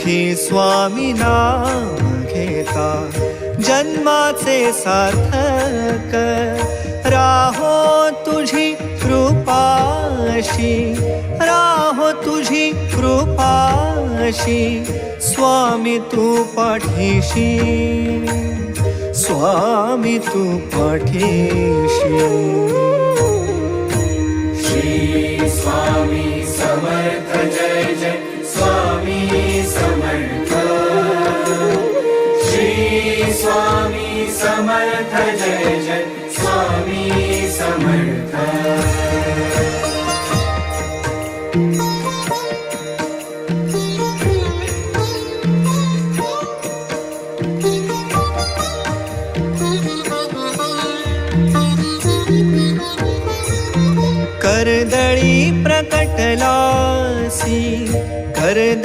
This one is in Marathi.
सुखी स्वामी नाम घेता जन्माचे सार्थक राहो तुझी कृपाशी राहो तुझी कृपाशी स्वामी तू पाठीशी स्वामी तू पाठीशी श्री स्वामी समर्थ जय जय स्वामी समर्थ श्री स्वामी समर्थ जय जय स्वामी समर्थ कर्दळी प्रकटलासी